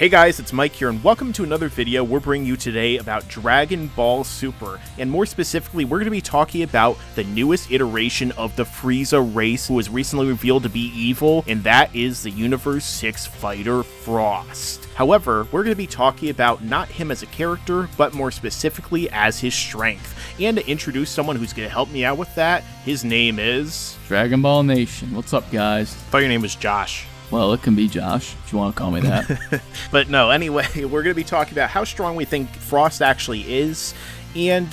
Hey guys, it's Mike here, and welcome to another video we're bringing you today about Dragon Ball Super, and more specifically, we're going to be talking about the newest iteration of the Frieza race, who was recently revealed to be evil, and that is the Universe 6 fighter Frost. However, we're going to be talking about not him as a character, but more specifically as his strength. And to introduce someone who's going to help me out with that, his name is... Dragon Ball Nation. What's up, guys? I thought your name was Josh. Well, it can be Josh, if you want to call me that. But no, anyway, we're going to be talking about how strong we think Frost actually is. And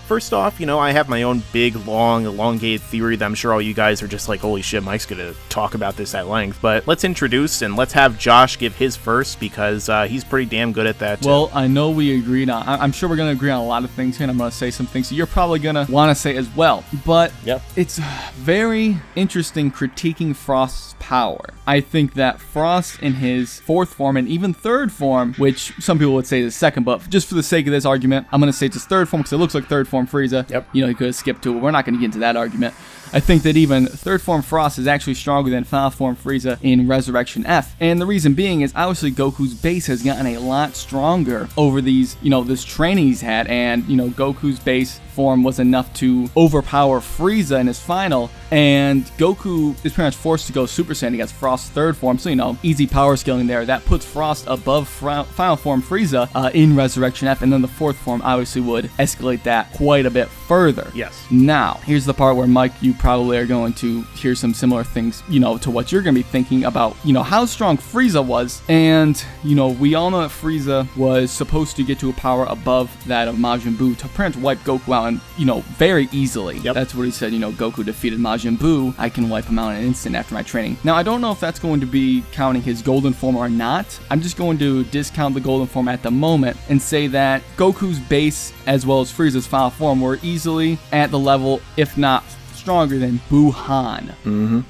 first off, you know, I have my own big, long, elongated theory that I'm sure all you guys are just like, holy shit, Mike's going to talk about this at length. But let's introduce and let's have Josh give his first, because he's pretty damn good at that too. Well, I know we agreed on, I'm sure we're going to agree on a lot of things here, and I'm going to say some things you're probably going to want to say as well. But It's very interesting critiquing Frost's power. I think that Frost in his fourth form and even third form, which some people would say is second, but just for the sake of this argument, I'm going to say it's his third form because it looks like third form Frieza. You know, he could have skipped to it. We're not going to get into that argument. I think that even third form Frost is actually stronger than final form Frieza in Resurrection F. And the reason being is obviously Goku's base has gotten a lot stronger over these, you know, this training he's had. And, you know, Goku's base form was enough to overpower Frieza in his final. And Goku is pretty much forced to go Super Saiyan against Frost's third form. So, you know, easy power scaling there. That puts Frost above final form Frieza in Resurrection F. And then the fourth form obviously would escalate that quite a bit further. Now, here's the part where, Mike, you probably are going to hear some similar things, you know, to what you're going to be thinking about, you know, how strong Frieza was. And, you know, we all know that Frieza was supposed to get to a power above that of Majin Buu to pretty much wipe Goku out, and, you know, very easily. That's what he said, you know, Goku defeated Majin Buu. I can wipe him out in an instant after my training. Now, I don't know if that's going to be counting his golden form or not. I'm just going to discount the golden form at the moment and say that Goku's base as well as Frieza's final form were easily at the level, if not stronger than Buhan.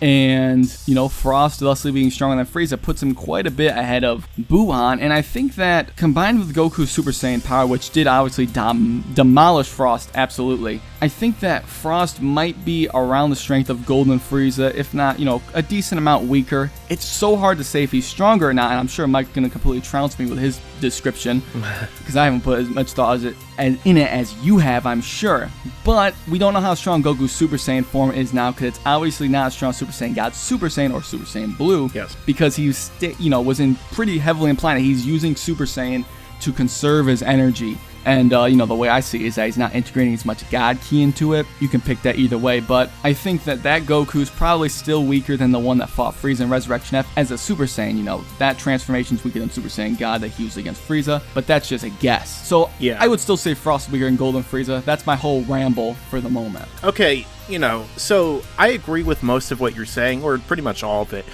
And, you know, Frost thusly being stronger than Frieza puts him quite a bit ahead of Buhan. And I think that combined with Goku's Super Saiyan power, which did obviously demolish Frost, absolutely, I think that Frost might be around the strength of Golden Frieza, if not, you know, a decent amount weaker. It's so hard to say if he's stronger or not, and I'm sure Mike's going to completely trounce me with his description, because I haven't put as much thought in it as you have, I'm sure. But we don't know how strong Goku's Super Saiyan form is now, because it's obviously not as strong as Super Saiyan God Super Saiyan or Super Saiyan Blue, because he was in pretty heavily implying that he's using Super Saiyan to conserve his energy. And, you know, the way I see it is that he's not integrating as much God Ki into it. You can pick that either way, but I think that Goku's probably still weaker than the one that fought Frieza in Resurrection F as a Super Saiyan. You know, that transformation's weaker than Super Saiyan God that he used against Frieza, but that's just a guess. So, I would still say Frost is weaker than Golden Frieza. That's my whole ramble for the moment. Okay, you know, so I agree with most of what you're saying, or pretty much all of it.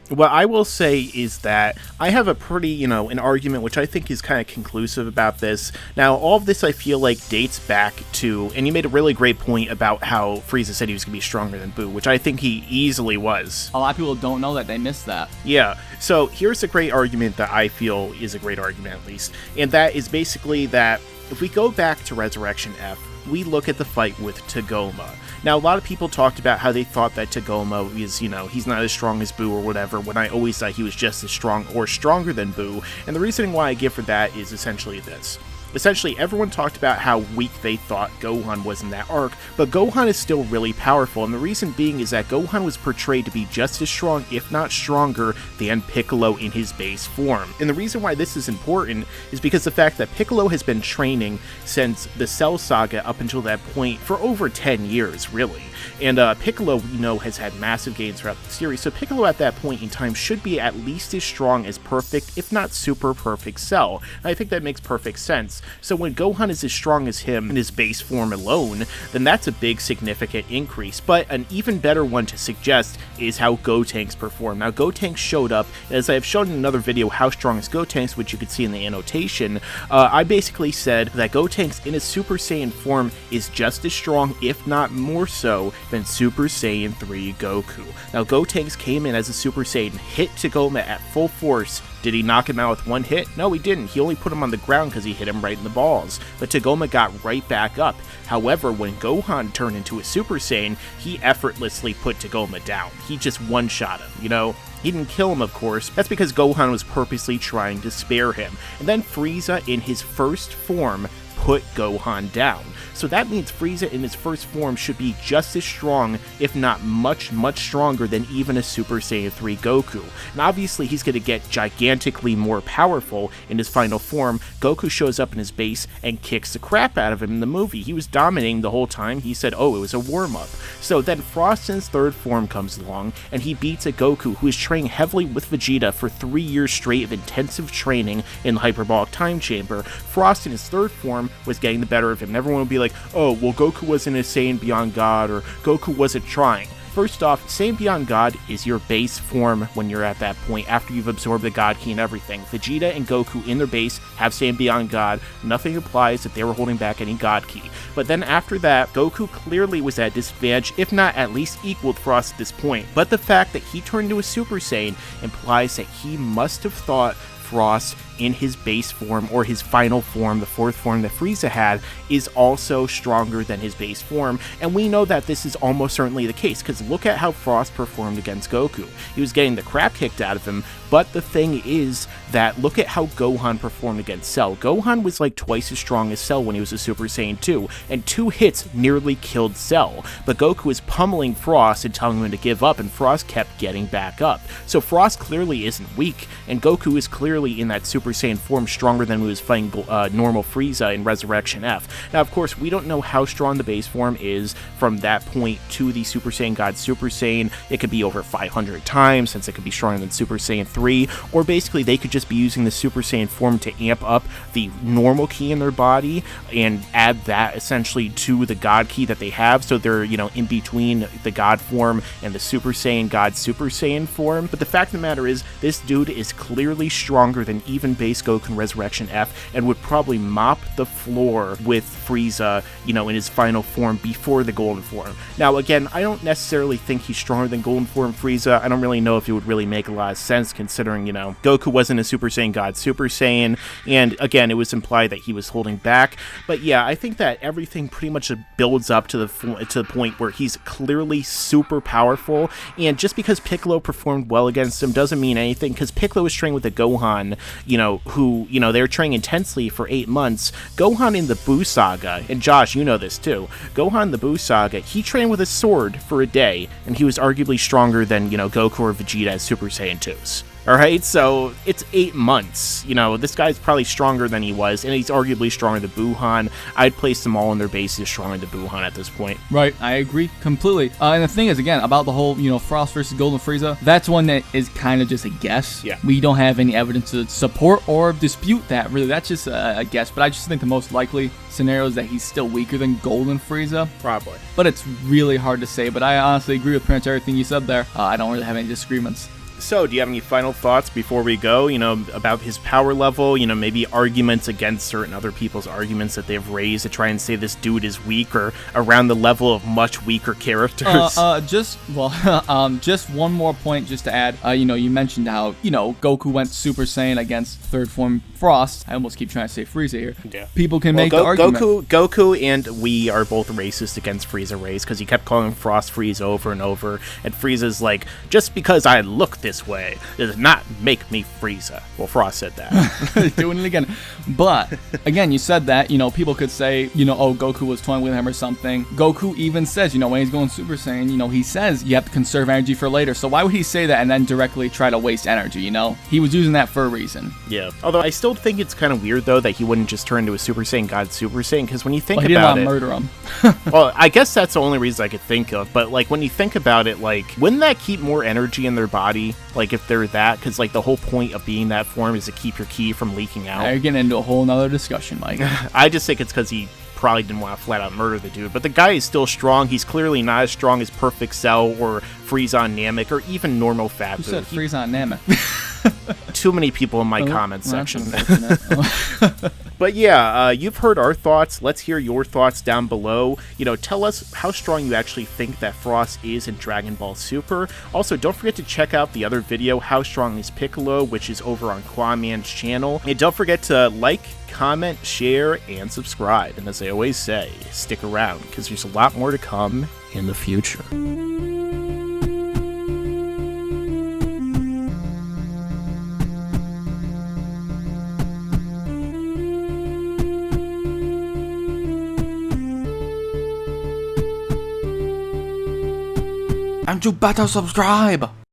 What I will say is that I have a pretty, you know, an argument which I think is kind of conclusive about this. Now, all of this I feel like dates back to, and you made a really great point about how Frieza said he was going to be stronger than Buu, which I think he easily was. A lot of people don't know that. They missed that. Yeah, so here's a great argument that I feel is a great argument, at least, and that is basically that if we go back to Resurrection F, we look at the fight with Tagoma. Now, a lot of people talked about how they thought that Tagoma is, you know, he's not as strong as Buu or whatever, when I always thought he was just as strong or stronger than Buu, and the reasoning why I give for that is essentially this. Essentially, everyone talked about how weak they thought Gohan was in that arc, but Gohan is still really powerful, and the reason being is that Gohan was portrayed to be just as strong, if not stronger, than Piccolo in his base form. And the reason why this is important is because the fact that Piccolo has been training since the Cell Saga up until that point for over 10 years, really. And Piccolo, we know, has had massive gains throughout the series, so Piccolo at that point in time should be at least as strong as perfect, if not super perfect Cell. And I think that makes perfect sense. So when Gohan is as strong as him in his base form alone, then that's a big significant increase. But an even better one to suggest is how Gotenks perform. Now, Gotenks showed up, and as I have shown in another video, How Strong is Gotenks, which you can see in the annotation, I basically said that Gotenks in his Super Saiyan form is just as strong, if not more so, than Super Saiyan 3 Goku. Now, Gotenks came in as a Super Saiyan, hit Tagoma at full force. Did he knock him out with one hit? No, he didn't. He only put him on the ground because he hit him right right in the balls, but Tagoma got right back up. However, when Gohan turned into a Super Saiyan, he effortlessly put Tagoma down. He just one-shot him, you know? He didn't kill him, of course. That's because Gohan was purposely trying to spare him. And then Frieza, in his first form, put Gohan down. So that means Frieza in his first form should be just as strong, if not much, much stronger than even a Super Saiyan 3 Goku. And obviously he's going to get gigantically more powerful in his final form. Goku shows up in his base and kicks the crap out of him in the movie. He was dominating the whole time. He said, oh, it was a warm-up. So then Frost in his third form comes along, and he beats a Goku who is training heavily with Vegeta for 3 years straight of intensive training in the Hyperbolic Time Chamber. Frost in his third form was getting the better of him, and everyone would be like, oh, well, Goku wasn't a Saiyan Beyond God, or Goku wasn't trying. First off, Saiyan Beyond God is your base form when you're at that point, after you've absorbed the God Ki and everything. Vegeta and Goku in their base have Saiyan Beyond God. Nothing implies that they were holding back any God Ki. But then after that, Goku clearly was at disadvantage, if not at least equaled Frost at this point. But the fact that he turned into a Super Saiyan implies that he must have thought Frost in his base form, or his final form, the fourth form that Frieza had, is also stronger than his base form, and we know that this is almost certainly the case, because look at how Frost performed against Goku. He was getting the crap kicked out of him, but the thing is that look at how Gohan performed against Cell. Gohan was like twice as strong as Cell when he was a Super Saiyan 2, and 2 hits nearly killed Cell, but Goku was pummeling Frost and telling him to give up, and Frost kept getting back up. So Frost clearly isn't weak, and Goku is clearly in that Super Saiyan form stronger than when he was fighting normal Frieza in Resurrection F. Now, of course, we don't know how strong the base form is from that point to the Super Saiyan God Super Saiyan. It could be over 500 times, since it could be stronger than Super Saiyan 3, or basically they could just be using the Super Saiyan form to amp up the normal ki in their body and add that essentially to the God ki that they have, so they're, you know, in between the God form and the Super Saiyan God Super Saiyan form. But the fact of the matter is, this dude is clearly stronger than even base Goku in Resurrection F, and would probably mop the floor with Frieza, you know, in his final form before the Golden form. Now, again, I don't necessarily think he's stronger than Golden form Frieza. I don't really know if it would really make a lot of sense, considering, you know, Goku wasn't a Super Saiyan God Super Saiyan, and again, it was implied that he was holding back. But yeah, I think that everything pretty much builds up to the point where he's clearly super powerful, and just because Piccolo performed well against him doesn't mean anything, because Piccolo was training with a Gohan, you know, who, you know, they were training intensely for 8 months. Gohan in the Buu Saga, and Josh, you know this too, Gohan in the Buu Saga, he trained with a sword for a day, and he was arguably stronger than, you know, Goku or Vegeta as Super Saiyan 2s. Alright, so it's 8 months. You know, this guy's probably stronger than he was, and he's arguably stronger than Buhan. I'd place them all in their bases stronger than Buhan at this point. Right, I agree completely. And the thing is, again, about the whole, you know, Frost versus Golden Frieza, that's one that is kind of just a guess. Yeah. We don't have any evidence to support or dispute that, really. That's just a guess, but I just think the most likely scenario is that he's still weaker than Golden Frieza. Probably. But it's really hard to say, but I honestly agree with pretty much everything you said there. I don't really have any disagreements. So, do you have any final thoughts before we go, you know, about his power level, you know, maybe arguments against certain other people's arguments that they've raised to try and say this dude is weak, or around the level of much weaker characters? Just one more point just to add. You know, you mentioned how, you know, Goku went Super Saiyan against third form Frost. I almost keep trying to say Frieza here. Yeah. People can make the argument. Goku and we are both racist against Frieza race, because he kept calling Frost Frieza over and over, and Frieza's like, just because I look this way does not make me Frieza. Well, Frost said that. Doing it again. But, again, you said that, you know, people could say, you know, oh, Goku was toying with him or something. Goku even says, you know, when he's going Super Saiyan, you know, he says you have to conserve energy for later. So why would he say that and then directly try to waste energy, you know? He was using that for a reason. Yeah. Although I still think it's kind of weird, though, that he wouldn't just turn into a Super Saiyan God Super Saiyan, because when you think about it... he didn't want to murder him. Well, I guess that's the only reason I could think of, but, like, when you think about it, like, wouldn't that keep more energy in their body? Like, if they're that, because, like, the whole point of being that form is to keep your ki from leaking out. Now you're getting into a whole nother discussion, Mike. I just think it's because he probably didn't want to flat out murder the dude, but the guy is still strong. He's clearly not as strong as Perfect Cell or Frieza on Namek or even normal Fat Who Buu. said Frieza on Namek? Too many people in my comment section. But yeah, you've heard our thoughts. Let's hear your thoughts down below. Tell us how strong you actually think that Frost is in Dragon Ball Super. Also, don't forget to check out the other video, How Strong is Piccolo, which is over on Qaaman's channel. And don't forget to like, comment, share, and subscribe. And as I always say, stick around, because there's a lot more to come in the future. And you better subscribe!